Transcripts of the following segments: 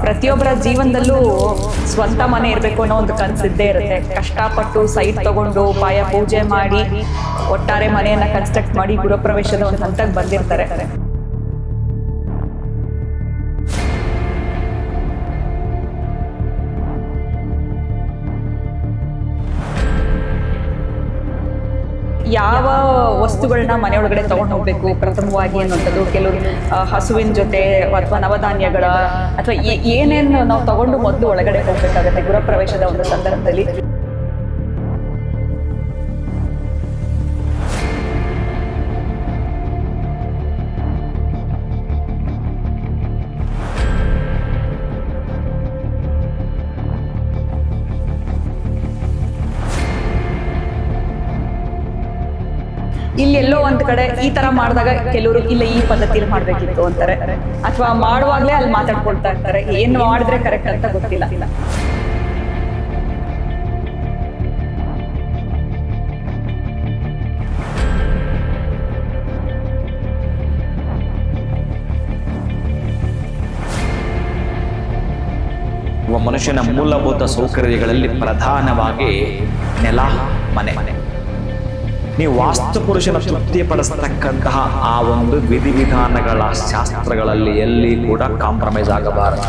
ಪ್ರತಿಯೊಬ್ಬರ ಜೀವನದಲ್ಲೂ ಸ್ವಂತ ಮನೆ ಇರಬೇಕು ಅನ್ನೋ ಒಂದು ಕನಸಿದ್ದೇ ಇರುತ್ತೆ. ಕಷ್ಟಪಟ್ಟು ಸೈಟ್ ತಗೊಂಡು ಪಾಯ ಪೂಜೆ ಮಾಡಿ ಒಟ್ಟಾರೆ ಮನೆಯನ್ನ ಕನ್ಸ್ಟ್ರಕ್ಟ್ ಮಾಡಿ ಗೃಹಪ್ರವೇಶದ ಒಂದು ಹಂತಕ್ಕೆ ಬಂದಿರ್ತಾರೆ. ಯಾವ ವಸ್ತುಗಳನ್ನ ಮನೆಯೊಳಗಡೆ ತಗೊಂಡು ಹೋಗ್ಬೇಕು ಪ್ರಥಮವಾಗಿ ಅನ್ನುವಂಥದ್ದು, ಕೆಲವರು ಹಸುವಿನ ಜೊತೆ ಅಥವಾ ನವಧಾನ್ಯಗಳ ಅಥವಾ ಏನೇನು ನಾವು ತಗೊಂಡು ಮೊದಲು ಒಳಗಡೆ ಹೋಗ್ಬೇಕಾಗತ್ತೆ ಗೃಹಪ್ರವೇಶದ ಒಂದು ಸಂದರ್ಭದಲ್ಲಿ. ಇಲ್ಲಿ ಎಲ್ಲೋ ಒಂದ್ ಕಡೆ ಈ ತರ ಮಾಡಿದಾಗ ಕೆಲವರು ಇಲ್ಲ ಈ ಪದ್ಧತಿಯಲ್ಲಿ ಮಾಡ್ಬೇಕಿತ್ತು ಅಂತಾರೆ, ಅಥವಾ ಮಾಡುವಾಗ್ಲೇ ಅಲ್ಲಿ ಮಾತಾಡ್ಕೊಳ್ತಾ ಇರ್ತಾರೆ, ಏನ್ ಮಾಡಿದ್ರೆ ಕರೆಕ್ಟ್ ಅಂತ ಗೊತ್ತಿಲ್ಲ. ಒಬ್ಬ ಮನುಷ್ಯನ ಮೂಲಭೂತ ಸೌಕರ್ಯಗಳಲ್ಲಿ ಪ್ರಧಾನವಾಗಿ ನೆಲ, ಮನೆ. ನೀವು ವಾಸ್ತು ಪುರುಷನ ತೃಪ್ತಿಪಡಿಸತಕ್ಕಂತಹ ಆ ಒಂದು ವಿಧಿವಿಧಾನಗಳ ಶಾಸ್ತ್ರಗಳಲ್ಲಿ ಎಲ್ಲಿ ಕೂಡ ಕಾಂಪ್ರಮೈಸ್ ಆಗಬಾರದು.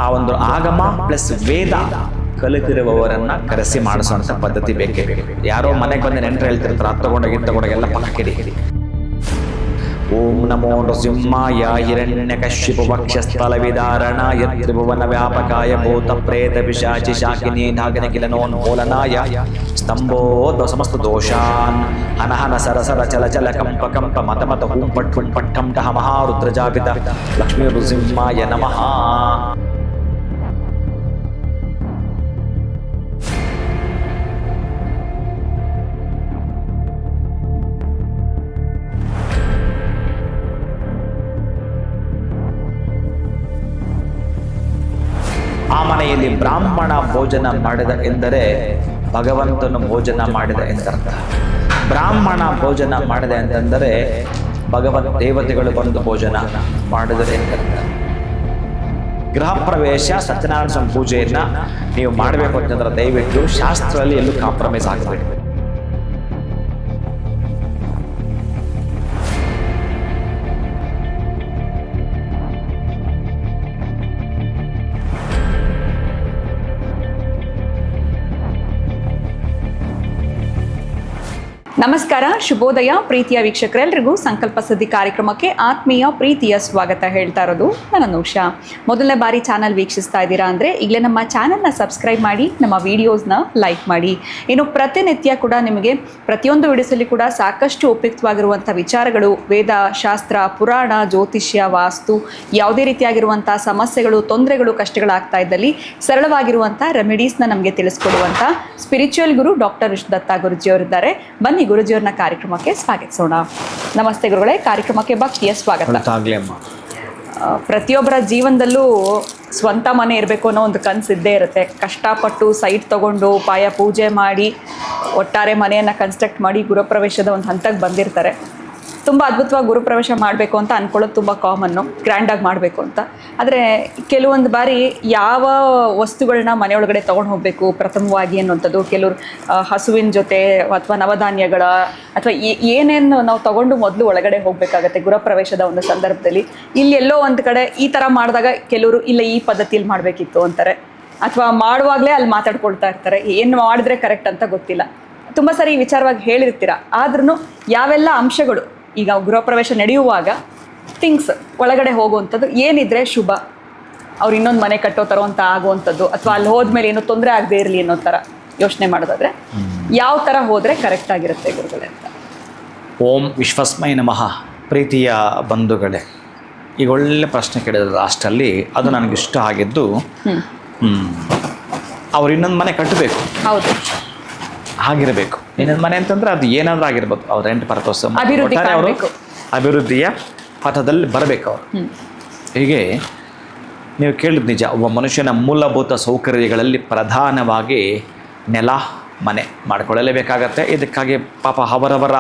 ಆ ಒಂದು ಆಗಮ ಪ್ಲಸ್ ವೇದ ಕಲಿತಿರುವವರನ್ನ ಕರೆಸಿ ಮಾಡಿಸುವಂತ ಪದ್ಧತಿ ಬೇಕೇ ಬೇಕು. ಯಾರೋ ಮನೆಗೆ ಬಂದು ನೆಂಟರು ಹೇಳ್ತಿರ್ತಾರೆ, ಅದು ತಗೊಂಡೋಗಿ ಎಲ್ಲ ಪಕ್ಕಕ್ಕಿಡಿ. ಓಂ ನಮೋ ನೃಸಿಂಹಾಯ ಹಿರಣ್ಯಕಶ್ಯಪ ವಕ್ಷಸ್ಥಲ ವಿದಾರಣಾಯ ತ್ರಿಭುವನ ವ್ಯಾಪಕಾಯ ಭೂತ ಪ್ರೇತ ಪಿಶಾಚಿ ಶಾಕಿನಿ ನಾಗನಿಖಿಲನೋನ್ಮೂಲನಾಯ ಸ್ತಂಭೋದ ಸಮಸ್ತ ದೋಷಾನ್ ಹನಹನ ಸರಸರ ಚಲ ಚಲ ಕಂಪ ಕಂಪ ಮತ ಮತ ಹೂಂ ಪಟ್ ಹುಂ ಪಟ್ಟಂ ಟಹ ಮಹಾರುದ್ರಜಾಪಿತ ಲಕ್ಷ್ಮೀ ನೃಸಿಂಹಾಯ ನಮಃ. ಆ ಮನೆಯಲ್ಲಿ ಬ್ರಾಹ್ಮಣ ಭೋಜನ ಮಾಡಿದ ಎಂದರೆ ಭಗವಂತನು ಭೋಜನ ಮಾಡಿದ ಎಂದರ್ಥ. ಬ್ರಾಹ್ಮಣ ಭೋಜನ ಮಾಡಿದ ಎಂದರೆ ಭಗವಂತ ದೇವತೆಗಳು ಬಂದು ಭೋಜನ ಮಾಡಿದರೆ ಎಂದರ್ಥ. ಗೃಹ ಪ್ರವೇಶ ಸತ್ಯನಾರಾಯಣ ಪೂಜೆಯನ್ನ ನೀವು ಮಾಡಬೇಕು ಅಂತಂದ್ರೆ ದಯವಿಟ್ಟು ಶಾಸ್ತ್ರದಲ್ಲಿ ಎಲ್ಲೂ ಕಾಂಪ್ರಮೈಸ್ ಆಗಬೇಡಿ. ನಮಸ್ಕಾರ, ಶುಭೋದಯ ಪ್ರೀತಿಯ ವೀಕ್ಷಕರೆಲ್ಲರಿಗೂ ಸಂಕಲ್ಪ ಸಿದ್ಧಿ ಕಾರ್ಯಕ್ರಮಕ್ಕೆ ಆತ್ಮೀಯ ಪ್ರೀತಿಯ ಸ್ವಾಗತ ಹೇಳ್ತಾ ಇರೋದು ನಾನು ಅನೂಷಾ. ಮೊದಲನೇ ಬಾರಿ ಚಾನಲ್ ವೀಕ್ಷಿಸ್ತಾ ಇದ್ದೀರಾ ಅಂದರೆ ಈಗಲೇ ನಮ್ಮ ಚಾನಲ್ನ ಸಬ್ಸ್ಕ್ರೈಬ್ ಮಾಡಿ, ನಮ್ಮ ವಿಡಿಯೋಸ್ನ ಲೈಕ್ ಮಾಡಿ. ಇನ್ನು ಪ್ರತಿನಿತ್ಯ ಕೂಡ ನಿಮಗೆ ಪ್ರತಿಯೊಂದು ವಿಡಿಯೋಸಲ್ಲಿ ಕೂಡ ಸಾಕಷ್ಟು ಉಪಯುಕ್ತವಾಗಿರುವಂಥ ವಿಚಾರಗಳು, ವೇದ ಶಾಸ್ತ್ರ, ಪುರಾಣ, ಜ್ಯೋತಿಷ್ಯ, ವಾಸ್ತು, ಯಾವುದೇ ರೀತಿಯಾಗಿರುವಂಥ ಸಮಸ್ಯೆಗಳು, ತೊಂದರೆಗಳು, ಕಷ್ಟಗಳಾಗ್ತಾ ಇದ್ದಲ್ಲಿ ಸರಳವಾಗಿರುವಂಥ ರೆಮಿಡೀಸ್ನ ನಮಗೆ ತಿಳಿಸ್ಕೊಡುವಂಥ ಸ್ಪಿರಿಚುವಲ್ ಗುರು ಡಾಕ್ಟರ್ ವಿಷ್ಣುದತ್ತ ಗುರುಜಿಯವರಿದ್ದಾರೆ. ಬನ್ನಿ ಗುರುಜಿಯವ್ರನ್ನ ಕಾರ್ಯಕ್ರಮಕ್ಕೆ ಸ್ವಾಗತಿಸೋಣ. ನಮಸ್ತೆ ಗುರುಗಳೇ, ಕಾರ್ಯಕ್ರಮಕ್ಕೆ ಭಕ್ತಿಯ ಸ್ವಾಗತ. ಪ್ರತಿಯೊಬ್ಬರ ಜೀವನದಲ್ಲೂ ಸ್ವಂತ ಮನೆ ಇರಬೇಕು ಅನ್ನೋ ಒಂದು ಕನಸಿದ್ದೇ ಇರುತ್ತೆ. ಕಷ್ಟಪಟ್ಟು ಸೈಟ್ ತಗೊಂಡು ಪಾಯ ಪೂಜೆ ಮಾಡಿ ಒಟ್ಟಾರೆ ಮನೆಯನ್ನು ಕನ್ಸ್ಟ್ರಕ್ಟ್ ಮಾಡಿ ಗೃಹಪ್ರವೇಶದ ಒಂದು ಹಂತಕ್ಕೆ ಬಂದಿರ್ತಾರೆ. ತುಂಬ ಅದ್ಭುತವಾಗಿ ಗುರುಪ್ರವೇಶ ಮಾಡಬೇಕು ಅಂತ ಅಂದ್ಕೊಳ್ಳೋದು ತುಂಬ ಕಾಮನ್ನು, ಗ್ರ್ಯಾಂಡಾಗಿ ಮಾಡಬೇಕು ಅಂತ. ಆದರೆ ಕೆಲವೊಂದು ಬಾರಿ ಯಾವ ವಸ್ತುಗಳನ್ನ ಮನೆಯೊಳಗಡೆ ತೊಗೊಂಡು ಹೋಗಬೇಕು ಪ್ರಥಮವಾಗಿ ಅನ್ನುವಂಥದ್ದು, ಕೆಲವರು ಹಸುವಿನ ಜೊತೆ ಅಥವಾ ನವಧಾನ್ಯಗಳ ಅಥವಾ ಏನೇನು ನಾವು ತಗೊಂಡು ಮೊದಲು ಒಳಗಡೆ ಹೋಗಬೇಕಾಗತ್ತೆ ಗೃಹಪ್ರವೇಶದ ಒಂದು ಸಂದರ್ಭದಲ್ಲಿ. ಇಲ್ಲಿ ಎಲ್ಲೋ ಒಂದು ಕಡೆ ಈ ಥರ ಮಾಡಿದಾಗ ಕೆಲವರು ಇಲ್ಲ ಈ ಪದ್ಧತಿಯಲ್ಲಿ ಮಾಡಬೇಕಿತ್ತು ಅಂತಾರೆ, ಅಥವಾ ಮಾಡುವಾಗಲೇ ಅಲ್ಲಿ ಮಾತಾಡ್ಕೊಳ್ತಾ ಇರ್ತಾರೆ, ಏನು ಮಾಡಿದ್ರೆ ಕರೆಕ್ಟ್ ಅಂತ ಗೊತ್ತಿಲ್ಲ. ತುಂಬ ಸರಿ ಈ ವಿಚಾರವಾಗಿ ಹೇಳಿರ್ತೀರ, ಆದ್ರೂ ಯಾವೆಲ್ಲ ಅಂಶಗಳು ಈಗ ಗೃಹಪ್ರವೇಶ ನಡೆಯುವಾಗ ಥಿಂಗ್ಸ್ ಒಳಗಡೆ ಹೋಗುವಂಥದ್ದು ಏನಿದ್ರೆ ಶುಭ, ಅವ್ರು ಇನ್ನೊಂದು ಮನೆ ಕಟ್ಟೋ ಥರ ಅಂತ ಆಗುವಂಥದ್ದು, ಅಥವಾ ಅಲ್ಲಿ ಹೋದ್ಮೇಲೆ ಏನೋ ತೊಂದರೆ ಆಗದೆ ಇರಲಿ ಅನ್ನೋ ಥರ ಯೋಚನೆ ಮಾಡೋದಾದ್ರೆ ಯಾವ ಥರ ಹೋದರೆ ಕರೆಕ್ಟ್ ಆಗಿರುತ್ತೆ ಗುರುಗಳೇ ಅಂತ. ಓಂ ವಿಶ್ವಸ್ಮೈ ನಮಃ. ಪ್ರೀತಿಯ ಬಂಧುಗಳೇ, ಈಗ ಒಳ್ಳೆ ಪ್ರಶ್ನೆ ಕೇಳಿದ್ರು ಲಾಸ್ಟಲ್ಲಿ, ಅದು ನನಗಿಷ್ಟ ಆಗಿದ್ದು, ಅವ್ರು ಇನ್ನೊಂದು ಮನೆ ಕಟ್ಟಬೇಕು, ಹೌದು ಆಗಿರಬೇಕು. ಇನ್ನೊಂದು ಮನೆ ಅಂತಂದ್ರೆ ಅದು ಏನಾದರೂ ಆಗಿರ್ಬೋದು, ಅವ್ರ ರೆಂಟ್ ಪರ್ಪಸ್, ಅವರು ಅಭಿವೃದ್ಧಿಯ ಪಥದಲ್ಲಿ ಬರಬೇಕು ಅವರು. ಹೀಗೆ ನೀವು ಕೇಳಿದ ನಿಜ, ಒಬ್ಬ ಮನುಷ್ಯನ ಮೂಲಭೂತ ಸೌಕರ್ಯಗಳಲ್ಲಿ ಪ್ರಧಾನವಾಗಿ ನೆಲ, ಮನೆ ಮಾಡಿಕೊಳ್ಳಲೇಬೇಕಾಗತ್ತೆ. ಇದಕ್ಕಾಗಿ ಪಾಪ ಅವರವರ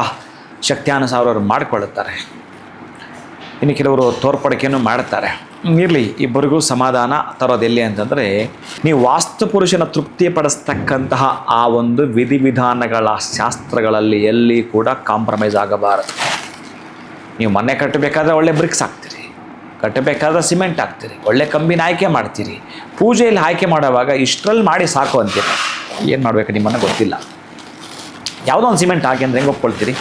ಶಕ್ತ್ಯಾನುಸಾರ ಅವರು ಮಾಡಿಕೊಳ್ಳುತ್ತಾರೆ. ಇನ್ನು ಕೆಲವರು ತೋರ್ಪಡಿಕೆಯನ್ನು ಮಾಡ್ತಾರೆ. ಇರಲಿ, ಇಬ್ಬರಿಗೂ ಸಮಾಧಾನ ತರೋದು ಎಲ್ಲಿ ಅಂತಂದರೆ, ನೀವು ವಾಸ್ತುಪುರುಷನ ತೃಪ್ತಿಪಡಿಸ್ತಕ್ಕಂತಹ ಆ ಒಂದು ವಿಧಿವಿಧಾನಗಳ ಶಾಸ್ತ್ರಗಳಲ್ಲಿ ಎಲ್ಲಿ ಕೂಡ ಕಾಂಪ್ರಮೈಸ್ ಆಗಬಾರದು. ನೀವು ಮನೆ ಕಟ್ಟಬೇಕಾದ್ರೆ ಒಳ್ಳೆ ಬ್ರಿಕ್ಸ್ ಹಾಕ್ತೀರಿ, ಕಟ್ಟಬೇಕಾದ್ರೆ ಸಿಮೆಂಟ್ ಹಾಕ್ತೀರಿ, ಒಳ್ಳೆ ಕಂಬಿನ ಆಯ್ಕೆ ಮಾಡ್ತೀರಿ. ಪೂಜೆಯಲ್ಲಿ ಆಯ್ಕೆ ಮಾಡುವಾಗ ಇಷ್ಟರಲ್ಲಿ ಮಾಡಿ ಸಾಕು ಅಂತೀರಿ. ಏನು ಮಾಡಬೇಕು ನಿಮ್ಮನ್ನು ಗೊತ್ತಿಲ್ಲ. ಯಾವುದೋ ಒಂದು ಸಿಮೆಂಟ್ ಹಾಕಿ ಅಂದರೆ ಹೆಂಗೆ ಒಪ್ಕೊಳ್ತೀರಿ?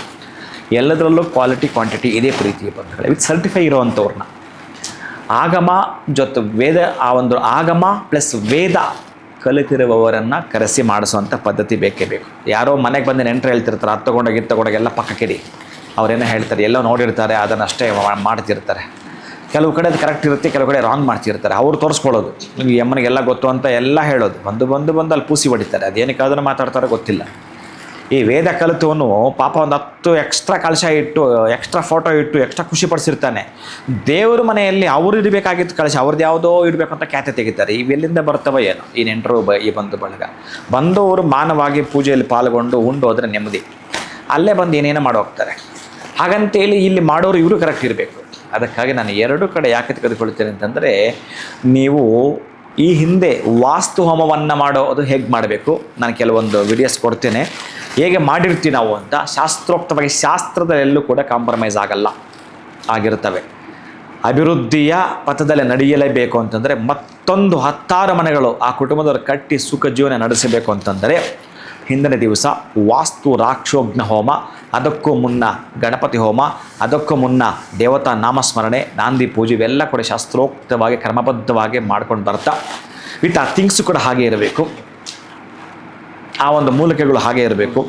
ಎಲ್ಲದರಲ್ಲೂ ಕ್ವಾಲಿಟಿ ಕ್ವಾಂಟಿಟಿ ಇದೇ ಪ್ರೀತಿಯ ಬಂಧುಗಳೇ. ವಿತ್ ಸರ್ಟಿಫೈ ಇರೋವಂಥವ್ರನ್ನ ಆಗಮ ಜೊತೆ ವೇದ, ಆ ಒಂದು ಆಗಮ ಪ್ಲಸ್ ವೇದ ಕಲಿತಿರುವವರನ್ನು ಕರೆಸಿ ಮಾಡಿಸುವಂಥ ಪದ್ಧತಿ ಬೇಕೇ ಬೇಕು. ಯಾರೋ ಮನೆಗೆ ಬಂದು ನೆಂಟರು ಹೇಳ್ತಿರ್ತಾರೆ, ಅದು ತೊಗೊಂಡೋಗಿ ಪಕ್ಕಕ್ಕಿಡಿ. ಅವರೇನೋ ಹೇಳ್ತಾರೆ, ಎಲ್ಲೋ ನೋಡಿರ್ತಾರೆ, ಅದನ್ನು ಅಷ್ಟೇ ಮಾಡ್ತಿರ್ತಾರೆ. ಕೆಲವು ಕಡೆ ಅದು ಕರೆಕ್ಟ್ ಇರುತ್ತೆ, ಕೆಲವು ಕಡೆ ರಾಂಗ್ ಮಾಡ್ತಿರ್ತಾರೆ. ಅವ್ರು ತೋರಿಸ್ಕೊಳ್ಳೋದು, ಈ ಅಮ್ಮನಿಗೆಲ್ಲ ಗೊತ್ತು ಅಂತ ಎಲ್ಲ ಹೇಳೋದು, ಬಂದು ಅಲ್ಲಿ ಪೂಸಿ ಹೊಡಿತಾರೆ. ಅದೇನಕ್ಕಾದ್ರೂ ಮಾತಾಡ್ತಾರೋ ಗೊತ್ತಿಲ್ಲ. ಈ ವೇದ ಕಲಿತವನು ಪಾಪ ಒಂದು 10 ಎಕ್ಸ್ಟ್ರಾ ಕಲಶ ಇಟ್ಟು, ಎಕ್ಸ್ಟ್ರಾ ಫೋಟೋ ಇಟ್ಟು, ಎಕ್ಸ್ಟ್ರಾ ಖುಷಿ ಪಡಿಸಿರ್ತಾನೆ. ದೇವ್ರ ಮನೆಯಲ್ಲಿ ಅವರು ಇಡಬೇಕಾಗಿತ್ತು ಕಲಶ, ಅವ್ರದ್ದು ಯಾವುದೋ ಇಡಬೇಕು ಅಂತ ಖ್ಯಾತೆ ತೆಗಿತಾರೆ. ಇವೆಲ್ಲಿಂದ ಬರ್ತವ ಏನು ಈ ನೆಂಟರು, ಈ ಬಂಧು ಬಳಗ? ಬಂದವರು ಮಾನವಾಗಿ ಪೂಜೆಯಲ್ಲಿ ಪಾಲ್ಗೊಂಡು ಉಂಡು ಹೋದರೆ ನೆಮ್ಮದಿ. ಅಲ್ಲೇ ಬಂದು ಏನೇನೋ ಮಾಡೋಗ್ತಾರೆ. ಹಾಗಂತೇಳಿ ಇಲ್ಲಿ ಮಾಡೋರು ಇವರು ಕರೆಕ್ಟ್ ಇರಬೇಕು. ಅದಕ್ಕಾಗಿ ನಾನು 2 ಕಡೆ ಯಾಕೆ ತೆಗೆದುಕೊಳ್ತೇನೆ ಅಂತಂದರೆ, ನೀವು ಈ ಹಿಂದೆ ವಾಸ್ತು ಹೋಮವನ್ನು ಮಾಡೋದು ಹೇಗೆ ಮಾಡಬೇಕು ನಾನು ಕೆಲವೊಂದು ವಿಡಿಯೋಸ್ ಕೊಡ್ತೇನೆ. ಹೇಗೆ ಮಾಡಿರ್ತೀವಿ ನಾವು ಅಂತ ಶಾಸ್ತ್ರೋಕ್ತವಾಗಿ, ಶಾಸ್ತ್ರದಲ್ಲೆಲ್ಲೂ ಕೂಡ ಕಾಂಪ್ರಮೈಸ್ ಆಗಿರ್ತವೆ. ಅಭಿವೃದ್ಧಿಯ ಪಥದಲ್ಲಿ ನಡೆಯಲೇಬೇಕು ಅಂತಂದರೆ, ಮತ್ತೊಂದು 10 ಮನೆಗಳು ಆ ಕುಟುಂಬದವರು ಕಟ್ಟಿ ಸುಖ ಜೀವನ ನಡೆಸಬೇಕು ಅಂತಂದರೆ, ಹಿಂದಿನ ದಿವಸ ವಾಸ್ತು ರಾಕ್ಷೋಘ್ನ ಹೋಮ, ಅದಕ್ಕೂ ಮುನ್ನ ಗಣಪತಿ ಹೋಮ, ಅದಕ್ಕೂ ಮುನ್ನ ದೇವತಾ ನಾಮಸ್ಮರಣೆ, ನಾಂದಿ ಪೂಜೆ, ಇವೆಲ್ಲ ಕೂಡ ಶಾಸ್ತ್ರೋಕ್ತವಾಗಿ ಕ್ರಮಬದ್ಧವಾಗಿ ಮಾಡ್ಕೊಂಡು ಬರ್ತಾ, ವಿತ್ ಆ ಥಿಂಗ್ಸು ಕೂಡ ಹಾಗೆ ಇರಬೇಕು. ಆ ಒಂದು ಮೂಲಿಕೆಗಳು ಹಾಗೆ ಇರಬೇಕು.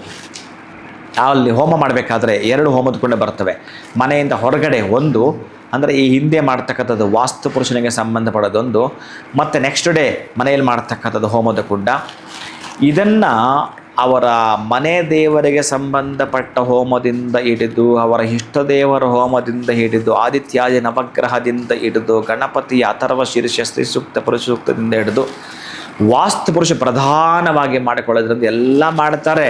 ಅಲ್ಲಿ ಹೋಮ ಮಾಡಬೇಕಾದ್ರೆ 2 ಹೋಮದ ಕುಂಡ ಬರ್ತವೆ. ಮನೆಯಿಂದ ಹೊರಗಡೆ ಒಂದು, ಅಂದರೆ ಈ ಹಿಂದೆ ಮಾಡ್ತಕ್ಕಂಥದ್ದು ವಾಸ್ತು ಪುರುಷನಿಗೆ ಸಂಬಂಧಪಡೋದೊಂದು, ಮತ್ತು ನೆಕ್ಸ್ಟ್ ಡೇ ಮನೆಯಲ್ಲಿ ಮಾಡ್ತಕ್ಕಂಥದ್ದು ಹೋಮದ ಕುಂಡ. ಇದನ್ನು ಅವರ ಮನೆ ದೇವರಿಗೆ ಸಂಬಂಧಪಟ್ಟ ಹೋಮದಿಂದ ಹಿಡಿದು, ಅವರ ಇಷ್ಟ ದೇವರ ಹೋಮದಿಂದ ಹಿಡಿದು, ಆದಿತ್ಯಾದಿ ನವಗ್ರಹದಿಂದ ಹಿಡಿದು, ಗಣಪತಿಯ ಅಥರ್ವ ಶೀರ್ಷ ಸ್ತ್ರೀ ಸೂಕ್ತ ಪುರುಷ ಸೂಕ್ತದಿಂದ ಹಿಡಿದು, ವಾಸ್ತು ಪುರುಷ ಪ್ರಧಾನವಾಗಿ ಮಾಡಿಕೊಳ್ಳೋದ್ರಿಂದ ಎಲ್ಲ ಮಾಡ್ತಾರೆ.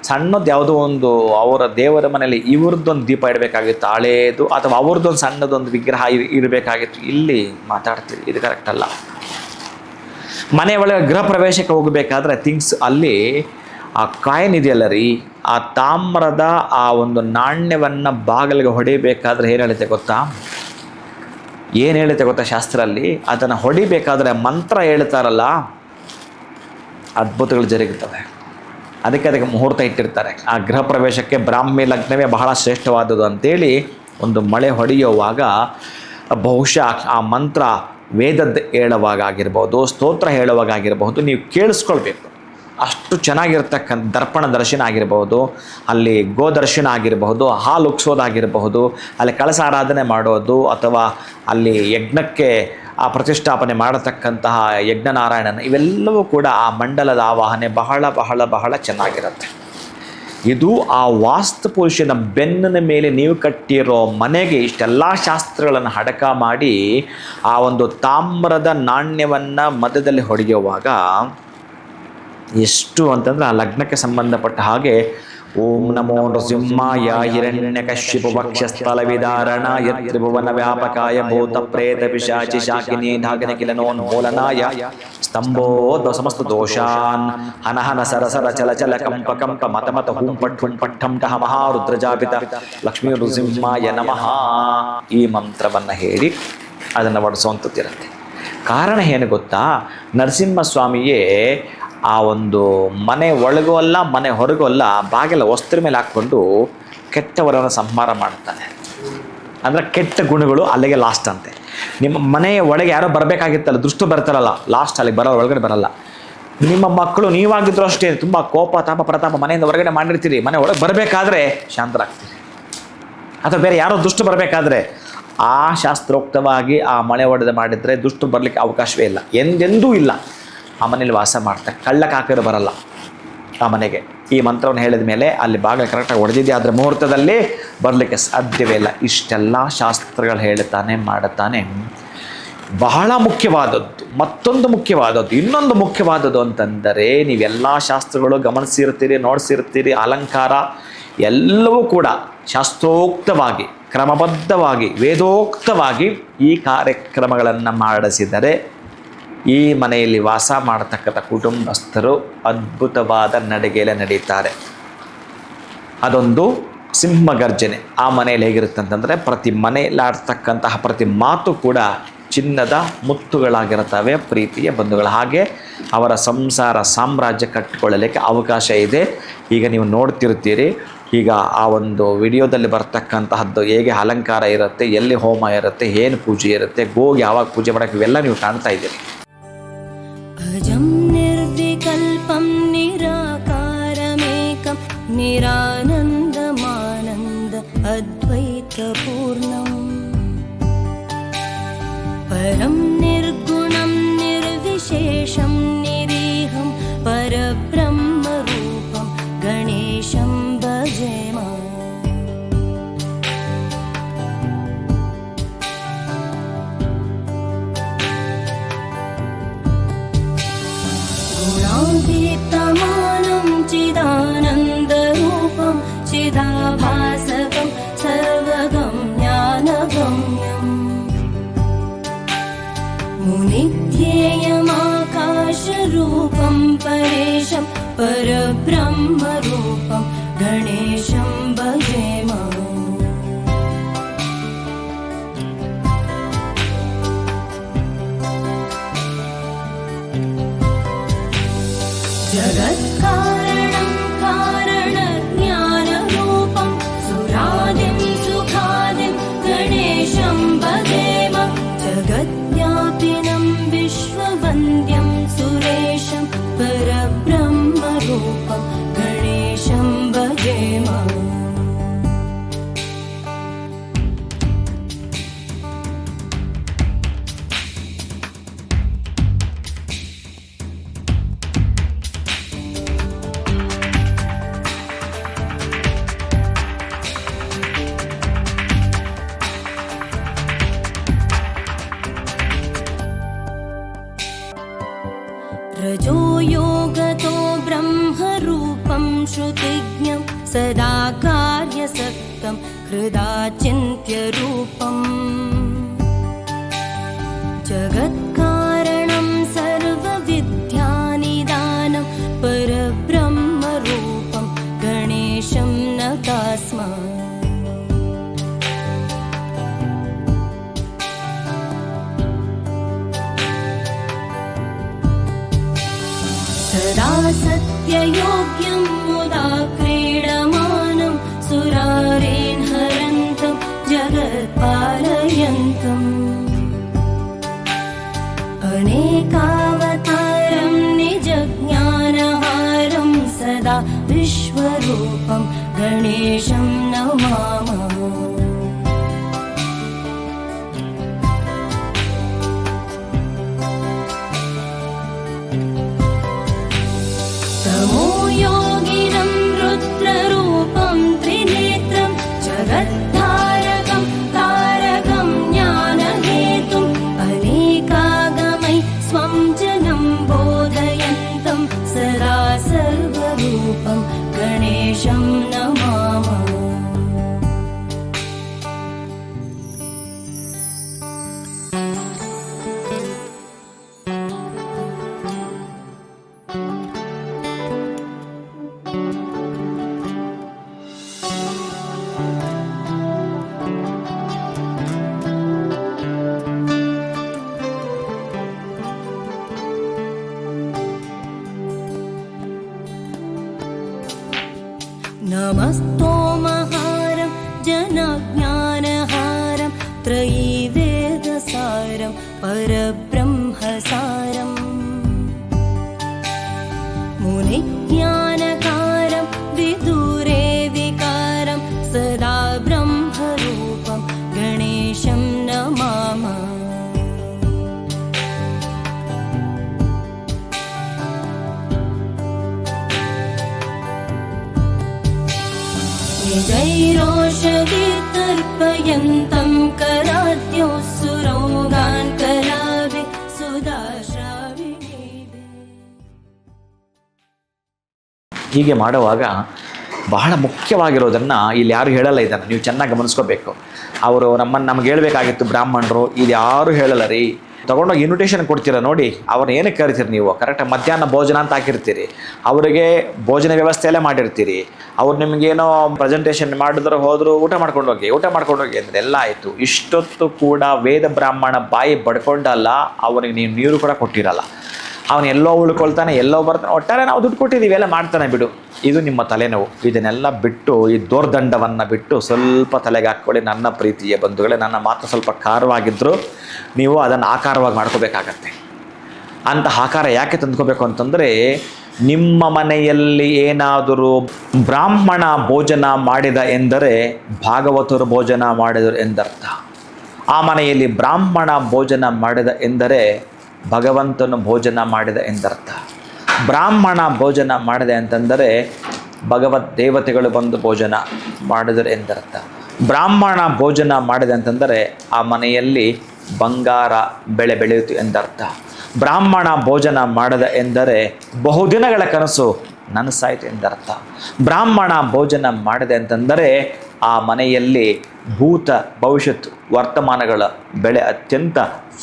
ಸಣ್ಣದು ಯಾವುದೋ ಒಂದು ಅವರ ದೇವರ ಮನೆಯಲ್ಲಿ ಇವ್ರದ್ದೊಂದು ದೀಪ ಇಡಬೇಕಾಗಿತ್ತು ಹಳೇದು, ಅಥವಾ ಅವ್ರದ್ದೊಂದು ಸಣ್ಣದೊಂದು ವಿಗ್ರಹ ಇರಬೇಕಾಗಿತ್ತು. ಇಲ್ಲಿ ಮಾತಾಡ್ತೀವಿ, ಇದು ಕರೆಕ್ಟ್ ಅಲ್ಲ. ಮನೆ ಒಳಗೆ ಗೃಹ ಪ್ರವೇಶಕ್ಕೆ ಹೋಗಬೇಕಾದ್ರೆ ಥಿಂಗ್ಸ್ ಅಲ್ಲಿ ಆ ಕಾಯಿನ್ ಇದೆಯಲ್ಲ ರೀ, ಆ ತಾಮ್ರದ ಆ ಒಂದು ನಾಣ್ಯವನ್ನು ಬಾಗಿಲಿಗೆ ಹೊಡಿಬೇಕಾದ್ರೆ ಏನು ಹೇಳುತ್ತೆ ಗೊತ್ತಾ? ಏನು ಹೇಳುತ್ತೆ ಗೊತ್ತಾ ಶಾಸ್ತ್ರದಲ್ಲಿ? ಅದನ್ನು ಹೊಡಿಬೇಕಾದ್ರೆ ಮಂತ್ರ ಹೇಳ್ತಾರಲ್ಲ, ಅದ್ಭುತಗಳು ಜರುಗುತ್ತವೆ. ಅದಕ್ಕೆ ಮುಹೂರ್ತ ಇಟ್ಟಿರ್ತಾರೆ. ಆ ಗೃಹ ಪ್ರವೇಶಕ್ಕೆ ಬ್ರಾಹ್ಮಿ ಲಗ್ನವೇ ಬಹಳ ಶ್ರೇಷ್ಠವಾದದ್ದು ಅಂತೇಳಿ ಒಂದು ಮಳೆ ಹೊಡೆಯುವಾಗ ಬಹುಶಃ ಆ ಮಂತ್ರ ವೇದದ್ದು ಹೇಳುವಾಗ ಆಗಿರ್ಬೋದು, ಸ್ತೋತ್ರ ಹೇಳುವಾಗ ಆಗಿರಬಹುದು, ನೀವು ಕೇಳಿಸ್ಕೊಳ್ಬೇಕು. ಅಷ್ಟು ಚೆನ್ನಾಗಿರ್ತಕ್ಕಂಥ ದರ್ಪಣ ದರ್ಶನ ಆಗಿರ್ಬೋದು, ಅಲ್ಲಿ ಗೋದರ್ಶನ ಆಗಿರಬಹುದು, ಹಾಲು ಉಕ್ಸೋದಾಗಿರಬಹುದು, ಅಲ್ಲಿ ಕಳಸ ಆರಾಧನೆ ಮಾಡೋದು, ಅಥವಾ ಅಲ್ಲಿ ಯಜ್ಞಕ್ಕೆ ಆ ಪ್ರತಿಷ್ಠಾಪನೆ ಮಾಡತಕ್ಕಂತಹ ಯಜ್ಞನಾರಾಯಣನ, ಇವೆಲ್ಲವೂ ಕೂಡ ಆ ಮಂಡಲದ ಆವಾಹನೆ ಬಹಳ ಬಹಳ ಬಹಳ ಚೆನ್ನಾಗಿರುತ್ತೆ. ಇದು ಆ ವಾಸ್ತು ಪುರುಷನ ಬೆನ್ನಿನ ಮೇಲೆ ನೀವು ಕಟ್ಟಿರೋ ಮನೆಗೆ ಇಷ್ಟೆಲ್ಲ ಶಾಸ್ತ್ರಗಳನ್ನು ಹಡಕ ಮಾಡಿ ಆ ಒಂದು ತಾಮ್ರದ ನಾಣ್ಯವನ್ನು ಮಧ್ಯದಲ್ಲಿ ಹೊಡೆಯುವಾಗ ಎಷ್ಟು ಅಂತಂದರೆ ಆ ಲಗ್ನಕ್ಕೆ ಸಂಬಂಧಪಟ್ಟ ಹಾಗೆ ಓಂ ನಮೋ ನೃಸಿಂಹಾಯ ಹಿರಣ್ಯಕಶ್ಯಪ ವಕ್ಷಸ್ಥಲ ವಿದಾರಣಾಯ ತ್ರಿಭುವನ ವ್ಯಾಪಕಾಯ ಭೂತ ಪ್ರೇತ ಪಿಶಾಚಿ ಶಾಕಿನಿ ಢಾಗನ ಕಿಲನೋನ್ಮೂಲನಾಯ ಸ್ತಂಭೋದ್ಭವ ಸಮಸ್ತ ದೋಷಾನ್ ಹನಹನ ಸರಸರ ಚಲ ಚಲ ಕಂಪ ಕಂಪ ಮತ ಮತ ಹುಂ ಪಟ್ ಹುಂ ಪಟ್ಟಂ ಟಹ ಮಹಾರುದ್ರಜಾಪಿತ ಲಕ್ಷ್ಮೀ ನೃಸಿಂಹಾಯ ನಮಃ ಈ ಮಂತ್ರವನ್ನು ಹೇಳಿ ಅದನ್ನು ಹೊಡಿಸುವಂಥದ್ದಿರುತ್ತೆ. ಕಾರಣ ಏನು ಗೊತ್ತಾ? ನರಸಿಂಹಸ್ವಾಮಿಯೇ ಆ ಒಂದು ಮನೆ ಒಳಗೂ ಅಲ್ಲ ಮನೆ ಹೊರಗೂ ಅಲ್ಲ ಬಾಗಿಲ ವಸ್ತ್ರ ಮೇಲೆ ಹಾಕ್ಕೊಂಡು ಕೆಟ್ಟವರನ್ನು ಸಂಹಾರ ಮಾಡ್ತಾನೆ. ಅಂದರೆ ಕೆಟ್ಟ ಗುಣಗಳು ಅಲ್ಲಿಗೆ ಲಾಸ್ಟ್ ಅಂತೆ. ನಿಮ್ಮ ಮನೆಯ ಒಳಗೆ ಯಾರೋ ಬರಬೇಕಾಗಿತ್ತಲ್ಲ, ದುಷ್ಟ ಬರ್ತಾರಲ್ಲ, ಲಾಸ್ಟ್ ಅಲ್ಲಿಗೆ ಬರೋ, ಒಳಗಡೆ ಬರಲ್ಲ. ನಿಮ್ಮ ಮಕ್ಕಳು ನೀವಾಗಿದ್ರೂ ಅಷ್ಟೇ ತುಂಬ ಕೋಪ ತಾಪ ಪ್ರತಾಪ ಮನೆಯಿಂದ ಹೊರಗಡೆ ಮಾಡಿರ್ತೀರಿ, ಮನೆ ಒಳಗೆ ಬರಬೇಕಾದ್ರೆ ಶಾಂತರಾಗ್ತೀರಿ. ಅಥವಾ ಬೇರೆ ಯಾರೋ ದುಷ್ಟ ಬರಬೇಕಾದ್ರೆ ಆ ಶಾಸ್ತ್ರೋಕ್ತವಾಗಿ ಆ ಮನೆ ಒಡೆದು ಮಾಡಿದರೆ ದುಷ್ಟ ಬರಲಿಕ್ಕೆ ಅವಕಾಶವೇ ಇಲ್ಲ, ಎಂದೆಂದೂ ಇಲ್ಲ. ಆ ಮನೇಲಿ ವಾಸ ಮಾಡ್ತಾರೆ, ಕಳ್ಳಕ್ಕೆ ಹಾಕಿದ್ರೆ ಬರಲ್ಲ ಆ ಮನೆಗೆ. ಈ ಮಂತ್ರವನ್ನು ಹೇಳಿದ ಮೇಲೆ ಅಲ್ಲಿ ಬಾಗಿಲು ಕರೆಕ್ಟಾಗಿ ಹೊಡೆದಿದ್ದೆ, ಆದರೆ ಮುಹೂರ್ತದಲ್ಲಿ ಬರಲಿಕ್ಕೆ ಸಾಧ್ಯವೇ ಇಲ್ಲ. ಇಷ್ಟೆಲ್ಲ ಶಾಸ್ತ್ರಗಳು ಹೇಳ್ತಾನೆ ಮಾಡುತ್ತಾನೆ. ಬಹಳ ಮುಖ್ಯವಾದದ್ದು. ಮತ್ತೊಂದು ಮುಖ್ಯವಾದದ್ದು, ಇನ್ನೊಂದು ಮುಖ್ಯವಾದದ್ದು ಅಂತಂದರೆ, ನೀವೆಲ್ಲ ಶಾಸ್ತ್ರಗಳು ಗಮನಿಸಿರ್ತೀರಿ, ನೋಡಿಸಿರ್ತೀರಿ, ಅಲಂಕಾರ ಎಲ್ಲವೂ ಕೂಡ ಶಾಸ್ತ್ರೋಕ್ತವಾಗಿ, ಕ್ರಮಬದ್ಧವಾಗಿ, ವೇದೋಕ್ತವಾಗಿ ಈ ಕಾರ್ಯಕ್ರಮಗಳನ್ನು ಮಾಡಿಸಿದರೆ ಈ ಮನೆಯಲ್ಲಿ ವಾಸ ಮಾಡತಕ್ಕಂಥ ಕುಟುಂಬಸ್ಥರು ಅದ್ಭುತವಾದ ನಡಿಗೆಯಲ್ಲಿ ನಡೀತಾರೆ. ಅದೊಂದು ಸಿಂಹಗರ್ಜನೆ ಆ ಮನೆಯಲ್ಲಿ ಹೇಗಿರುತ್ತೆ ಅಂತಂದರೆ, ಪ್ರತಿ ಮನೆಯಲ್ಲಾಡ್ತಕ್ಕಂತಹ ಪ್ರತಿ ಮಾತು ಕೂಡ ಚಿನ್ನದ ಮುತ್ತುಗಳಾಗಿರುತ್ತವೆ, ಪ್ರೀತಿಯ ಬಂಧುಗಳು. ಹಾಗೆ ಅವರ ಸಂಸಾರ ಸಾಮ್ರಾಜ್ಯ ಕಟ್ಟಿಕೊಳ್ಳಲಿಕ್ಕೆ ಅವಕಾಶ ಇದೆ. ಈಗ ನೀವು ನೋಡ್ತಿರ್ತೀರಿ, ಈಗ ಆ ಒಂದು ವಿಡಿಯೋದಲ್ಲಿ ಬರ್ತಕ್ಕಂತಹದ್ದು ಹೇಗೆ ಅಲಂಕಾರ ಇರುತ್ತೆ, ಎಲ್ಲಿ ಹೋಮ ಇರುತ್ತೆ, ಏನು ಪೂಜೆ ಇರುತ್ತೆ, ಗೋಗೆ ಯಾವಾಗ ಪೂಜೆ ಮಾಡೋಕ್ಕೆ, ಇವೆಲ್ಲ ನೀವು ಕಾಣ್ತಾ ಇದ್ದೀರಿ. ಅಜಂ ನಿರ್ವಿಕಲ್ಪಂ ನಿರಾಕಾರಮೇಕಂ ನಿರಾನಂದಮಾನಂದ ಅದ್ವೈತಪೂರ್ಣಂ ಪರಂ ನಿರ್ಗುಣಂ ನಿರ್ವಿಶೇಷಂ ನಿರೀಹಂ ಪರಬ್ರಹ್ಮರೂಪಂ ಗಣೇಶಂ ಭಜೇಮ. गुणातीतमानं चिदानन्दरूपं चिदाभासकं सर्वगम्यानगम्यम् मुनिध्येयमाकाशरूपं परेशं परब्रह्मरूपं गणेशं भजेम. जगत्कारणं कारणज्ञानरूपं सुरादिं सुखादिं गणेशं भजेम. जगद्व्यापिनं विश्ववन्द्यं सुरेशं परब्रह्मरूपं गणेशं भजेम. रजो योगतो ब्रह्मरूपं श्रुतिज्ञं सदा कार्यसक्तं हृदा चिन्त्यरूपम् जगत्कारणं सर्वविद्यानिदानं परब्रह्मरूपं गणेशं नतास्म. सदा सत्ययोग्यं मुदा क्रीडमानं सुरारेन् हरन्तं जगत्पालयन्तम् अनेकावतारं निजज्ञानहारं सदा विश्वरूपं गणेशं नमामः. तमो योगिनं रुद्ररूपं त्रिनेत्रं जगत्तारकं तारकं ज्ञानहेतुम् अनेकागमै स्वं जनं बोधयन्तं सदा सर्वरूपं गणेशं नमामः. नमस्तोमहारं जनज्ञानहारं त्रयीवेदसारं परब्रह्मसारं मुनिज्ञानकारं विदुरे विकारं सदा ब्रह्मरूपं गणेशं नमामः. निजैरोषधि तर्पयन्तं कराद्योऽसुरोगान् करा ಹೀಗೆ ಮಾಡುವಾಗ ಬಹಳ ಮುಖ್ಯವಾಗಿರೋದನ್ನು ಇಲ್ಲಿ ಯಾರು ಹೇಳಲ್ಲ, ಇದನ್ನು ನೀವು ಚೆನ್ನಾಗಿ ಗಮನಿಸ್ಕೋಬೇಕು. ಅವರು ನಮಗೆ ಹೇಳಬೇಕಾಗಿತ್ತು ಬ್ರಾಹ್ಮಣರು, ಇದು ಯಾರು ಹೇಳಲ್ಲ ರೀ. ತೊಗೊಂಡೋಗಿ ಇನ್ವಿಟೇಷನ್ ಕೊಡ್ತೀರ ನೋಡಿ, ಅವ್ರನ್ನ ಏನಕ್ಕೆ ಕರಿತೀರಿ ನೀವು? ಕರೆಕ್ಟಾಗಿ ಮಧ್ಯಾಹ್ನ ಭೋಜನ ಅಂತ ಹಾಕಿರ್ತೀರಿ, ಅವರಿಗೆ ಭೋಜನ ವ್ಯವಸ್ಥೆಯಲ್ಲೇ ಮಾಡಿರ್ತೀರಿ. ಅವ್ರು ನಿಮಗೇನೋ ಪ್ರೆಸೆಂಟೇಷನ್ ಮಾಡಿದ್ರು, ಹೋದರು, ಊಟ ಮಾಡ್ಕೊಂಡು ಹೋಗಿ ಅಂದರೆ ಎಲ್ಲ ಆಯಿತು. ಇಷ್ಟೊತ್ತು ಕೂಡ ವೇದ ಬ್ರಾಹ್ಮಣ ಬಾಯಿ ಬಡ್ಕೊಂಡಲ್ಲ, ಅವನಿಗೆ ನೀವು ನೀರು ಕೂಡ ಕೊಟ್ಟಿರಲ್ಲ. ಅವನು ಎಲ್ಲೋ ಉಳ್ಕೊಳ್ತಾನೆ, ಎಲ್ಲೋ ಬರ್ತಾನೆ, ಒಟ್ಟಾರೆ ನಾವು ದುಡ್ಡು ಕೊಟ್ಟಿದ್ದೀವಿ, ಎಲ್ಲ ಮಾಡ್ತಾನೆ ಬಿಡು. ಇದು ನಿಮ್ಮ ತಲೆನೋವು. ಇದನ್ನೆಲ್ಲ ಬಿಟ್ಟು, ಈ ದೋರ್ದಂಡವನ್ನು ಬಿಟ್ಟು ಸ್ವಲ್ಪ ತಲೆಗೆ ಹಾಕ್ಕೊಳ್ಳಿ. ನನ್ನ ಪ್ರೀತಿಯ ಬಂಧುಗಳೇ, ನನ್ನ ಮಾತು ಸ್ವಲ್ಪ ಖಾರವಾಗಿದ್ದರೂ ನೀವು ಅದನ್ನು ಆಕಾರವಾಗಿ ಮಾಡ್ಕೋಬೇಕಾಗತ್ತೆ. ಅಂತ ಆಕಾರ ಯಾಕೆ ತಂದ್ಕೋಬೇಕು ಅಂತಂದರೆ, ನಿಮ್ಮ ಮನೆಯಲ್ಲಿ ಏನಾದರೂ ಬ್ರಾಹ್ಮಣ ಭೋಜನ ಮಾಡಿದ ಎಂದರೆ ಭಾಗವತರು ಭೋಜನ ಮಾಡಿದರು ಎಂದರ್ಥ. ಆ ಮನೆಯಲ್ಲಿ ಬ್ರಾಹ್ಮಣ ಭೋಜನ ಮಾಡಿದ ಎಂದರೆ ಭಗವಂತನು ಭೋಜನ ಮಾಡಿದ ಎಂದರ್ಥ. ಬ್ರಾಹ್ಮಣ ಭೋಜನ ಮಾಡಿದೆ ಅಂತಂದರೆ ಭಗವದ್ ದೇವತೆಗಳು ಬಂದು ಭೋಜನ ಮಾಡಿದರು ಎಂದರ್ಥ. ಬ್ರಾಹ್ಮಣ ಭೋಜನ ಮಾಡಿದೆ ಅಂತಂದರೆ ಆ ಮನೆಯಲ್ಲಿ ಬಂಗಾರ ಬೆಳೆಯುತ್ತೆ ಎಂದರ್ಥ. ಬ್ರಾಹ್ಮಣ ಭೋಜನ ಮಾಡಿದ ಎಂದರೆ ಬಹುದಿನಗಳ ಕನಸು ನನಸಾಯಿತು ಎಂದರ್ಥ. ಬ್ರಾಹ್ಮಣ ಭೋಜನ ಮಾಡಿದೆ ಅಂತಂದರೆ ಆ ಮನೆಯಲ್ಲಿ ಭೂತ ಭವಿಷ್ಯತ್ ವರ್ತಮಾನಗಳ ಬೆಳೆ ಅತ್ಯಂತ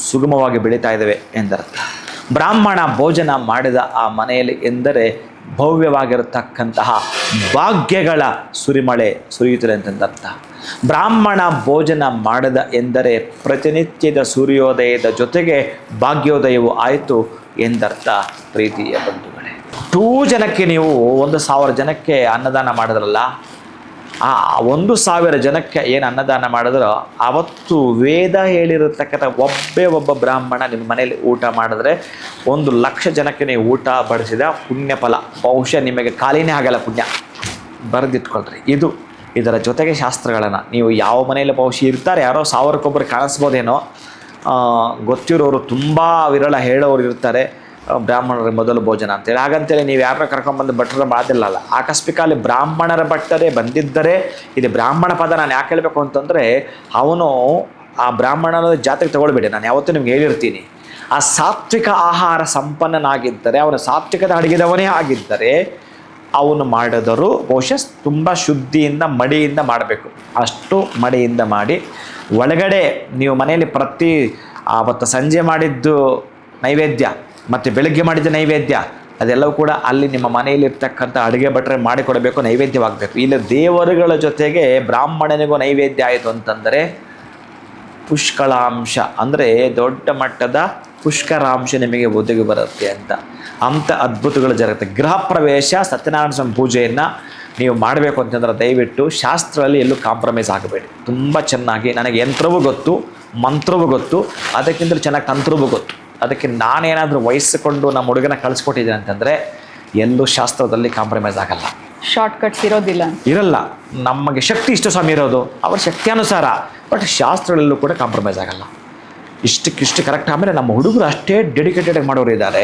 ಸುಗಮವಾಗಿ ಬೆಳೀತಾ ಇದ್ದಾವೆ ಎಂದರ್ಥ. ಬ್ರಾಹ್ಮಣ ಭೋಜನ ಮಾಡಿದ ಆ ಮನೆಯಲ್ಲಿ ಎಂದರೆ ಭವ್ಯವಾಗಿರತಕ್ಕಂತಹ ಭಾಗ್ಯಗಳ ಸುರಿಮಳೆ ಸುರಿಯುತ್ತದೆ ಅಂತಂದರ್ಥ. ಬ್ರಾಹ್ಮಣ ಭೋಜನ ಮಾಡಿದ ಎಂದರೆ ಪ್ರತಿನಿತ್ಯದ ಸೂರ್ಯೋದಯದ ಜೊತೆಗೆ ಭಾಗ್ಯೋದಯವು ಆಯಿತು ಎಂದರ್ಥ. ಪ್ರೀತಿಯ ಬಂಧುಗಳೇ, 2 ಜನಕ್ಕೆ ನೀವು 1,000 ಜನಕ್ಕೆ ಅನ್ನದಾನ ಮಾಡಿದ್ರಲ್ಲ, ಆ 1,000 ಜನಕ್ಕೆ ಏನು ಅನ್ನದಾನ ಮಾಡಿದ್ರೋ ಅವತ್ತು ವೇದ ಹೇಳಿರತಕ್ಕಂಥ ಒಬ್ಬ ಬ್ರಾಹ್ಮಣ ನಿಮ್ಮ ಮನೆಯಲ್ಲಿ ಊಟ ಮಾಡಿದ್ರೆ 1,00,000 ಜನಕ್ಕೆ ನೀವು ಊಟ ಬಡಿಸಿದ ಪುಣ್ಯ ಫಲ ಬಹುಶಃ ನಿಮಗೆ ಖಾಲಿನೇ ಆಗಲ್ಲ. ಪುಣ್ಯ ಬರೆದಿಟ್ಕೊಳ್ರಿ. ಇದರ ಜೊತೆಗೆ ಶಾಸ್ತ್ರಗಳನ್ನು ನೀವು ಯಾವ ಮನೆಯಲ್ಲಿ ಬಹುಶಃ ಇರ್ತಾರೆ, ಯಾರೋ 1,000ಕ್ಕೊಬ್ಬರು ಕಾಣಿಸ್ಬೋದೇನೋ, ಗೊತ್ತಿರೋರು ತುಂಬ ವಿರಳ ಹೇಳೋರು ಇರ್ತಾರೆ, ಬ್ರಾಹ್ಮಣರ ಮೊದಲು ಭೋಜನ ಅಂತೇಳಿ. ಹಾಗಂತೇಳಿ ನೀವು ಯಾರನ್ನ ಕರ್ಕೊಂಡ್ಬಂದು ಭಟ್ರ ಮಾತಿಲ್ಲಲ್ಲ. ಆಕಸ್ಮಿಕ ಅಲ್ಲಿ ಬ್ರಾಹ್ಮಣರ ಭಟ್ಟರೇ ಬಂದಿದ್ದರೆ, ಇದು ಬ್ರಾಹ್ಮಣ ಪದ ನಾನು ಯಾಕೆ ಹೇಳಬೇಕು ಅಂತಂದರೆ, ಅವನು ಆ ಬ್ರಾಹ್ಮಣನ ಜಾತಿಗೆ ತಗೊಳ್ಬೇಡಿ, ನಾನು ಯಾವತ್ತೂ ನಿಮ್ಗೆ ಹೇಳಿರ್ತೀನಿ. ಆ ಸಾತ್ವಿಕ ಆಹಾರ ಸಂಪನ್ನನಾಗಿದ್ದರೆ, ಅವನ ಸಾತ್ವಿಕದ ಅಡುಗೆದವನೇ ಆಗಿದ್ದರೆ ಅವನು ಮಾಡಿದರೂ ಬಹುಶಃ ತುಂಬ ಶುದ್ಧಿಯಿಂದ ಮಡಿಯಿಂದ ಮಾಡಬೇಕು. ಅಷ್ಟು ಮಡಿಯಿಂದ ಮಾಡಿ ಒಳಗಡೆ ನೀವು ಮನೆಯಲ್ಲಿ ಆವತ್ತು ಸಂಜೆ ಮಾಡಿದ್ದು ನೈವೇದ್ಯ ಮತ್ತು ಬೆಳಗ್ಗೆ ಮಾಡಿದ ನೈವೇದ್ಯ ಅದೆಲ್ಲವೂ ಕೂಡ ಅಲ್ಲಿ ನಿಮ್ಮ ಮನೆಯಲ್ಲಿರ್ತಕ್ಕಂಥ ಅಡುಗೆ ಭಟ್ರೆ ಮಾಡಿಕೊಡಬೇಕು, ನೈವೇದ್ಯವಾಗಬೇಕು. ಇಲ್ಲ ದೇವರುಗಳ ಜೊತೆಗೆ ಬ್ರಾಹ್ಮಣನಿಗೂ ನೈವೇದ್ಯ ಆಯಿತು ಅಂತಂದರೆ ಪುಷ್ಕಳಾಂಶ ಅಂದರೆ ದೊಡ್ಡ ಮಟ್ಟದ ಪುಷ್ಕರಾಂಶ ನಿಮಗೆ ಒದಗಿ ಬರುತ್ತೆ ಅಂಥ ಅದ್ಭುತಗಳು ಜರುತ್ತೆ. ಗೃಹ ಪ್ರವೇಶ ಸತ್ಯನಾರಾಯಣ ಸ್ವಾಮಿ ಪೂಜೆಯನ್ನು ನೀವು ಮಾಡಬೇಕು ಅಂತಂದ್ರೆ ದಯವಿಟ್ಟು ಶಾಸ್ತ್ರದಲ್ಲಿ ಎಲ್ಲೂ ಕಾಂಪ್ರಮೈಸ್ ಆಗಬೇಡಿ. ತುಂಬ ಚೆನ್ನಾಗಿ, ನನಗೆ ಯಂತ್ರವೂ ಗೊತ್ತು, ಮಂತ್ರವೂ ಗೊತ್ತು, ಅದಕ್ಕಿಂತ ಚೆನ್ನಾಗಿ ತಂತ್ರವೂ ಗೊತ್ತು. ಅದಕ್ಕೆ ನಾನೇನಾದರೂ ವಹಿಸಿಕೊಂಡು ನಮ್ಮ ಹುಡುಗನ ಕಳಿಸ್ಕೊಟ್ಟಿದ್ದೀನಿ ಅಂತಂದರೆ ಎಲ್ಲೂ ಶಾಸ್ತ್ರದಲ್ಲಿ ಕಾಂಪ್ರಮೈಸ್ ಆಗಲ್ಲ, ಶಾರ್ಟ್ಕಟ್ಸ್ ಇರಲ್ಲ. ನಮಗೆ ಶಕ್ತಿ ಇಷ್ಟು ಸಮಯ ಇರೋದು ಅವ್ರ ಶಕ್ತಿಯಾನುಸಾರ, ಬಟ್ ಶಾಸ್ತ್ರಗಳಲ್ಲೂ ಕೂಡ ಕಾಂಪ್ರಮೈಸ್ ಆಗಲ್ಲ. ಇಷ್ಟಕ್ಕಿಷ್ಟು ಕರೆಕ್ಟ್. ಆಮೇಲೆ ನಮ್ಮ ಹುಡುಗರು ಅಷ್ಟೇ ಡೆಡಿಕೇಟೆಡ್ ಮಾಡೋರು ಇದ್ದಾರೆ.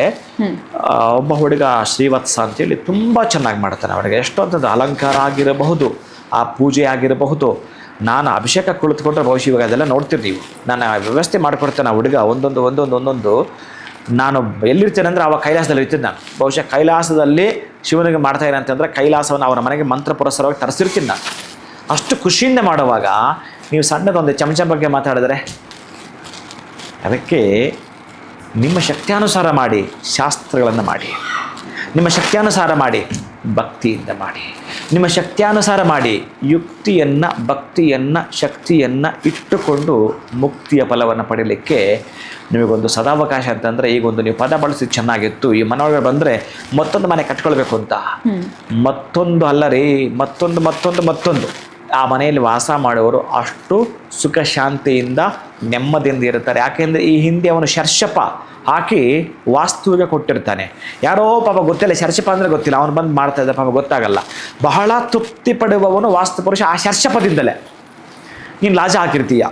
ಒಬ್ಬ ಹುಡುಗ ಶ್ರೀವತ್ಸ ಅಂತೇಳಿ ತುಂಬ ಚೆನ್ನಾಗಿ ಮಾಡ್ತಾನೆ. ಅವನಿಗೆ ಎಷ್ಟೊಂಥದ್ದು ಅಲಂಕಾರ ಆಗಿರಬಹುದು, ಆ ಪೂಜೆ ಆಗಿರಬಹುದು. ನಾನು ಅಭಿಷೇಕ ಕುಳಿತುಕೊಂಡ್ರೆ ಬಹುಶಃ ಇವಾಗ ಅದೆಲ್ಲ ನೋಡ್ತಿರ್ತೀವಿ. ನಾನು ವ್ಯವಸ್ಥೆ ಮಾಡಿಕೊಡ್ತೇನೆ. ಆ ಹುಡುಗ ಒಂದೊಂದು ನಾನು ಎಲ್ಲಿರ್ತೇನೆ ಅಂದರೆ ಅವಾಗ ಕೈಲಾಸದಲ್ಲಿ ಇರ್ತೀನಿ. ನಾನು ಬಹುಶಃ ಕೈಲಾಸದಲ್ಲಿ ಶಿವನಿಗೆ ಮಾಡ್ತಾಯಿಲ್ಲ ಅಂತಂದರೆ ಕೈಲಾಸವನ್ನು ಅವರ ಮನೆಗೆ ಮಂತ್ರ ಪುರಸ್ಸರವಾಗಿ ತರಿಸಿರ್ತೀನಿ ನಾನು. ಅಷ್ಟು ಖುಷಿಯಿಂದ ಮಾಡುವಾಗ ನೀವು ಸಣ್ಣದೊಂದು ಚಮಚ ಬಗ್ಗೆ ಮಾತಾಡಿದ್ರೆ, ಅದಕ್ಕೆ ನಿಮ್ಮ ಶಕ್ತಿಯಾನುಸಾರ ಮಾಡಿ, ಶಾಸ್ತ್ರಗಳನ್ನು ಮಾಡಿ, ನಿಮ್ಮ ಶಕ್ತಿಯಾನುಸಾರ ಮಾಡಿ, ಭಕ್ತಿಯಿಂದ ಮಾಡಿ, ನಿಮ್ಮ ಶಕ್ತಿಯಾನುಸಾರ ಮಾಡಿ, ಯುಕ್ತಿಯನ್ನು ಭಕ್ತಿಯನ್ನು ಶಕ್ತಿಯನ್ನು ಇಟ್ಟುಕೊಂಡು ಮುಕ್ತಿಯ ಫಲವನ್ನು ಪಡೀಲಿಕ್ಕೆ ನಿಮಗೊಂದು ಸದಾವಕಾಶ ಅಂತಂದರೆ, ಈಗೊಂದು ನೀವು ಪದ ಬಳಸಿದ್ದು ಚೆನ್ನಾಗಿತ್ತು, ಈ ಮನೆಯೊಳಗೆ ಬಂದರೆ ಮತ್ತೊಂದು ಮನೆ ಕಟ್ಕೊಳ್ಬೇಕು ಅಂತ, ಮತ್ತೊಂದು ಅಲ್ಲ ರೀ, ಮತ್ತೊಂದು ಆ ಮನೆಯಲ್ಲಿ ವಾಸ ಮಾಡುವವರು ಅಷ್ಟು ಸುಖ ಶಾಂತಿಯಿಂದ ನೆಮ್ಮದಿಯಿಂದ ಇರ್ತಾರೆ. ಯಾಕೆಂದರೆ ಈ ಹಿಂದೆ ಅವನು ಶರ್ಷಪ ಹಾಕಿ ವಾಸ್ತುವಿಗೆ ಕೊಟ್ಟಿರ್ತಾನೆ. ಯಾರೋ ಪಾಪ ಗೊತ್ತಿಲ್ಲ, ಶರ್ಷಪ ಅಂದರೆ ಗೊತ್ತಿಲ್ಲ, ಅವನು ಬಂದು ಮಾಡ್ತಾ ಇದ್ದ ಪಾಪ ಗೊತ್ತಾಗಲ್ಲ. ಬಹಳ ತೃಪ್ತಿ ಪಡುವವನು ವಾಸ್ತು ಪುರುಷ ಆ ಶರ್ಷಪದಿಂದಲೇ. ನೀನು ಲಾಜ ಹಾಕಿರ್ತೀಯ,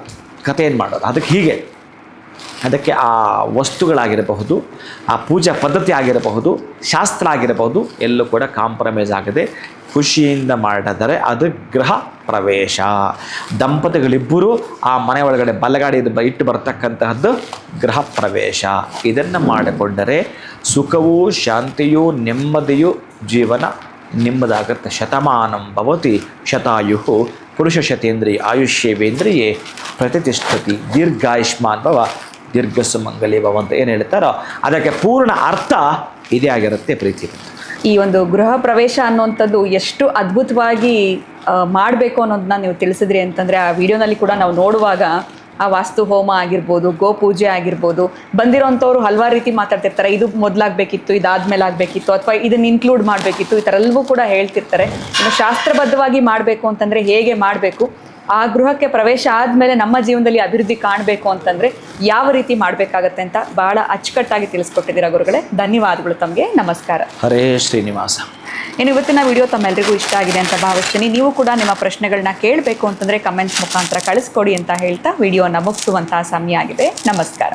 ಕಥೆ ಏನು ಮಾಡೋದು? ಅದಕ್ಕೆ ಆ ವಸ್ತುಗಳಾಗಿರಬಹುದು, ಆ ಪೂಜಾ ಪದ್ಧತಿ ಆಗಿರಬಹುದು, ಶಾಸ್ತ್ರ ಆಗಿರಬಹುದು, ಎಲ್ಲೂ ಕೂಡ ಕಾಂಪ್ರಮೈಸ್ ಆಗದೆ ಖುಷಿಯಿಂದ ಮಾಡಿದರೆ ಅದು ಗೃಹ ಪ್ರವೇಶ. ದಂಪತಿಗಳಿಬ್ಬರು ಆ ಮನೆ ಒಳಗಡೆ ಬಲಗಾಡಿ ಇಟ್ಟು ಬರ್ತಕ್ಕಂತಹದ್ದು ಗೃಹ ಪ್ರವೇಶ. ಇದನ್ನು ಮಾಡಿಕೊಂಡರೆ ಸುಖವೂ ಶಾಂತಿಯೂ ನೆಮ್ಮದಿಯೂ ಜೀವನ ನಿಮ್ಮದಾಗತ್ತೆ ಶತಮಾನಂ ಭವತಿ ಶತಾಯು ಪುರುಷ ಶತೇಂದ್ರಿಯ ಆಯುಷ್ಯೇವೇಂದ್ರಿಯೇ ಪ್ರತಿಷ್ಠತಿ ದೀರ್ಘಾಯುಷ್ಮಾನ್ ಭವ ದೀರ್ಘಸ್ಸು ಮಂಗಲಿ ಭವ ಅಂತ ಏನು ಹೇಳ್ತಾರೋ ಅದಕ್ಕೆ ಪೂರ್ಣ ಅರ್ಥ ಇದೇ ಆಗಿರುತ್ತೆ ಪ್ರೀತಿ. ಈ ಒಂದು ಗೃಹ ಪ್ರವೇಶ ಅನ್ನುವಂಥದ್ದು ಎಷ್ಟು ಅದ್ಭುತವಾಗಿ ಮಾಡಬೇಕು ಅನ್ನೋದನ್ನ ನೀವು ತಿಳಿಸಿದ್ರಿ ಅಂತಂದರೆ ಆ ವಿಡಿಯೋನಲ್ಲಿ ಕೂಡ ನಾವು ನೋಡುವಾಗ ಆ ವಾಸ್ತು ಹೋಮ ಆಗಿರ್ಬೋದು, ಗೋಪೂಜೆ ಆಗಿರ್ಬೋದು, ಬಂದಿರೋಂಥವ್ರು ಹಲವಾರು ರೀತಿ ಮಾತಾಡ್ತಿರ್ತಾರೆ. ಇದು ಮೊದಲಾಗಬೇಕಿತ್ತು, ಇದಾದ್ಮೇಲೆ ಆಗಬೇಕಿತ್ತು, ಅಥವಾ ಇದನ್ನು ಇನ್ಕ್ಲೂಡ್ ಮಾಡಬೇಕಿತ್ತು, ಈ ಥರ ಎಲ್ಲವೂ ಕೂಡ ಹೇಳ್ತಿರ್ತಾರೆ. ಇನ್ನು ಶಾಸ್ತ್ರಬದ್ಧವಾಗಿ ಮಾಡಬೇಕು ಅಂತಂದರೆ ಹೇಗೆ ಮಾಡಬೇಕು, ಆ ಗೃಹಕ್ಕೆ ಪ್ರವೇಶ ಆದಮೇಲೆ ನಮ್ಮ ಜೀವನದಲ್ಲಿ ಅಭಿವೃದ್ಧಿ ಕಾಣಬೇಕು ಅಂತಂದರೆ ಯಾವ ರೀತಿ ಮಾಡಬೇಕಾಗತ್ತೆ ಅಂತ ಭಾಳ ಅಚ್ಚುಕಟ್ಟಾಗಿ ತಿಳಿಸ್ಕೊಟ್ಟಿದ್ದೀರಾ ಗುರುಗಳೇ. ಧನ್ಯವಾದಗಳು ತಮಗೆ. ನಮಸ್ಕಾರ. ಹರೇ ಶ್ರೀನಿವಾಸ. ಇನ್ನು ಇವತ್ತಿನ ವಿಡಿಯೋ ತಮ್ಮೆಲ್ಲರಿಗೂ ಇಷ್ಟ ಆಗಿದೆ ಅಂತ ಭಾವಿಸ್ತೀನಿ. ನೀವು ಕೂಡ ನಿಮ್ಮ ಪ್ರಶ್ನೆಗಳನ್ನ ಕೇಳಬೇಕು ಅಂತಂದರೆ ಕಮೆಂಟ್ಸ್ ಮುಖಾಂತರ ಕಳಿಸ್ಕೊಡಿ ಅಂತ ಹೇಳ್ತಾ ವಿಡಿಯೋನ ಮುಗಿಸುವಂತಹ ಸಮಯ ಆಗಿದೆ. ನಮಸ್ಕಾರ.